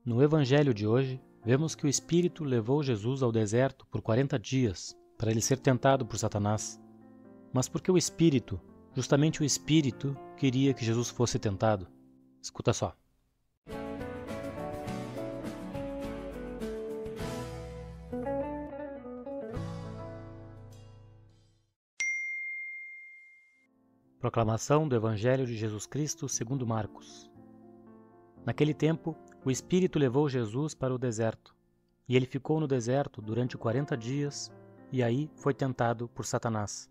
No Evangelho de hoje, vemos que o Espírito levou Jesus ao deserto por 40 dias para ele ser tentado por Satanás. Mas por que o Espírito, justamente o Espírito, queria que Jesus fosse tentado? Escuta só. Proclamação do Evangelho de Jesus Cristo segundo Marcos. Naquele tempo, o Espírito levou Jesus para o deserto, e ele ficou no deserto durante 40 dias, e aí foi tentado por Satanás.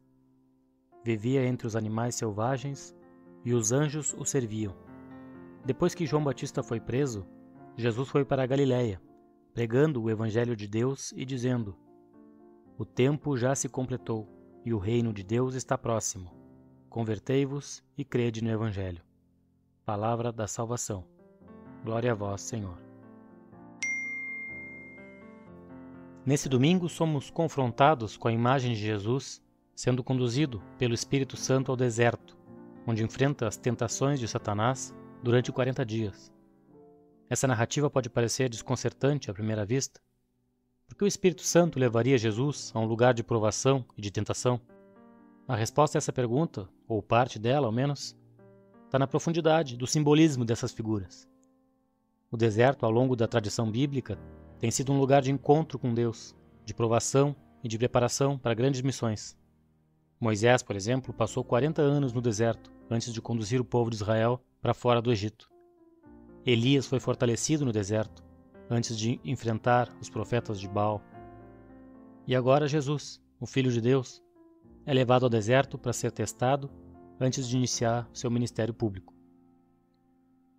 Vivia entre os animais selvagens, e os anjos o serviam. Depois que João Batista foi preso, Jesus foi para a Galiléia, pregando o Evangelho de Deus e dizendo: O tempo já se completou, e o reino de Deus está próximo. Convertei-vos e crede no Evangelho. Palavra da salvação. Glória a vós, Senhor. Nesse domingo somos confrontados com a imagem de Jesus sendo conduzido pelo Espírito Santo ao deserto, onde enfrenta as tentações de Satanás durante 40 dias. Essa narrativa pode parecer desconcertante à primeira vista, porque o Espírito Santo levaria Jesus a um lugar de provação e de tentação. A resposta a essa pergunta, ou parte dela ao menos, está na profundidade do simbolismo dessas figuras. O deserto, ao longo da tradição bíblica, tem sido um lugar de encontro com Deus, de provação e de preparação para grandes missões. Moisés, por exemplo, passou 40 anos no deserto antes de conduzir o povo de Israel para fora do Egito. Elias foi fortalecido no deserto antes de enfrentar os profetas de Baal. E agora Jesus, o Filho de Deus, é levado ao deserto para ser testado antes de iniciar seu ministério público.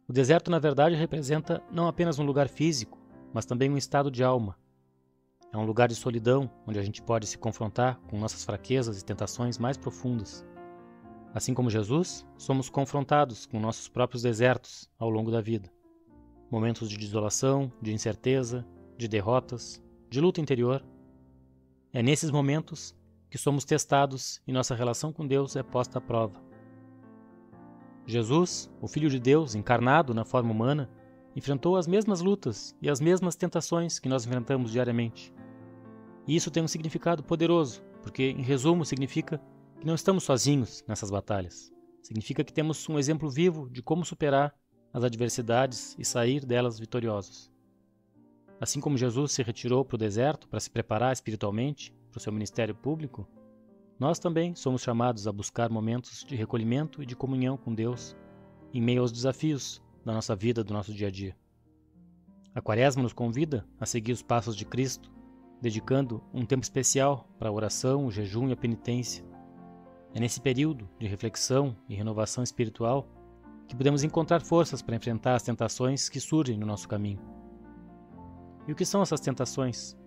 O deserto, na verdade, representa não apenas um lugar físico, mas também um estado de alma. É um lugar de solidão, onde a gente pode se confrontar com nossas fraquezas e tentações mais profundas. Assim como Jesus, somos confrontados com nossos próprios desertos ao longo da vida. Momentos de desolação, de incerteza, de derrotas, de luta interior. É nesses momentos que somos testados e nossa relação com Deus é posta à prova. Jesus, o Filho de Deus, encarnado na forma humana, enfrentou as mesmas lutas e as mesmas tentações que nós enfrentamos diariamente. E isso tem um significado poderoso, porque, em resumo, significa que não estamos sozinhos nessas batalhas. Significa que temos um exemplo vivo de como superar as adversidades e sair delas vitoriosos. Assim como Jesus se retirou para o deserto para se preparar espiritualmente para o seu ministério público, nós também somos chamados a buscar momentos de recolhimento e de comunhão com Deus em meio aos desafios da nossa vida, do nosso dia a dia. A Quaresma nos convida a seguir os passos de Cristo, dedicando um tempo especial para a oração, o jejum e a penitência. É nesse período de reflexão e renovação espiritual que podemos encontrar forças para enfrentar as tentações que surgem no nosso caminho. E o que são essas tentações?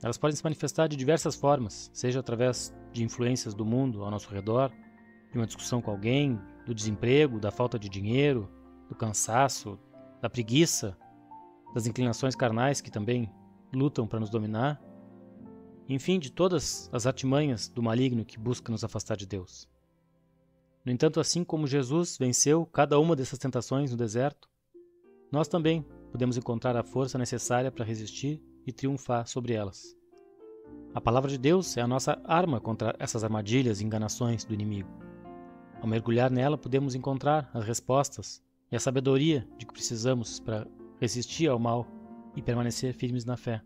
Elas podem se manifestar de diversas formas, seja através de influências do mundo ao nosso redor, de uma discussão com alguém, do desemprego, da falta de dinheiro, do cansaço, da preguiça, das inclinações carnais que também lutam para nos dominar, enfim, de todas as artimanhas do maligno que busca nos afastar de Deus. No entanto, assim como Jesus venceu cada uma dessas tentações no deserto, nós também podemos encontrar a força necessária para resistir e triunfar sobre elas. A palavra de Deus é a nossa arma contra essas armadilhas e enganações do inimigo. Ao mergulhar nela, podemos encontrar as respostas e a sabedoria de que precisamos para resistir ao mal e permanecer firmes na fé.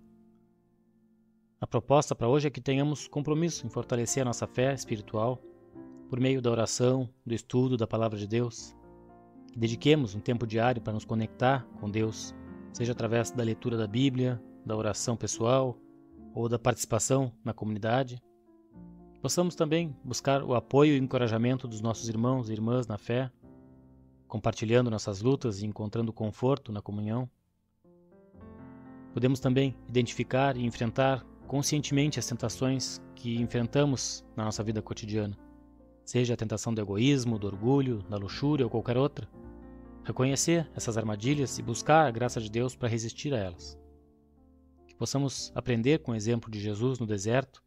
A proposta para hoje é que tenhamos compromisso em fortalecer a nossa fé espiritual por meio da oração, do estudo da palavra de Deus, que dediquemos um tempo diário para nos conectar com Deus, seja através da leitura da Bíblia, da oração pessoal ou da participação na comunidade. Possamos também buscar o apoio e encorajamento dos nossos irmãos e irmãs na fé, compartilhando nossas lutas e encontrando conforto na comunhão. Podemos também identificar e enfrentar conscientemente as tentações que enfrentamos na nossa vida cotidiana, seja a tentação do egoísmo, do orgulho, da luxúria ou qualquer outra. Reconhecer essas armadilhas e buscar a graça de Deus para resistir a elas. Que possamos aprender com o exemplo de Jesus no deserto,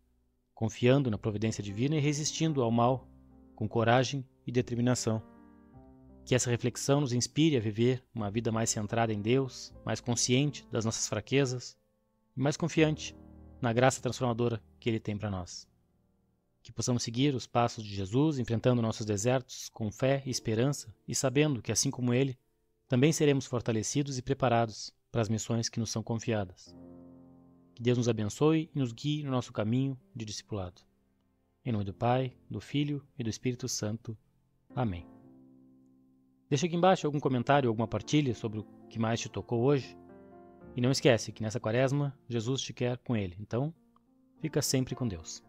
confiando na providência divina e resistindo ao mal com coragem e determinação. Que essa reflexão nos inspire a viver uma vida mais centrada em Deus, mais consciente das nossas fraquezas e mais confiante na graça transformadora que Ele tem para nós. Que possamos seguir os passos de Jesus, enfrentando nossos desertos com fé e esperança e sabendo que, assim como Ele, também seremos fortalecidos e preparados para as missões que nos são confiadas. Que Deus nos abençoe e nos guie no nosso caminho de discipulado. Em nome do Pai, do Filho e do Espírito Santo. Amém. Deixa aqui embaixo algum comentário, alguma partilha sobre o que mais te tocou hoje. E não esquece que nessa quaresma, Jesus te quer com Ele. Então, fica sempre com Deus.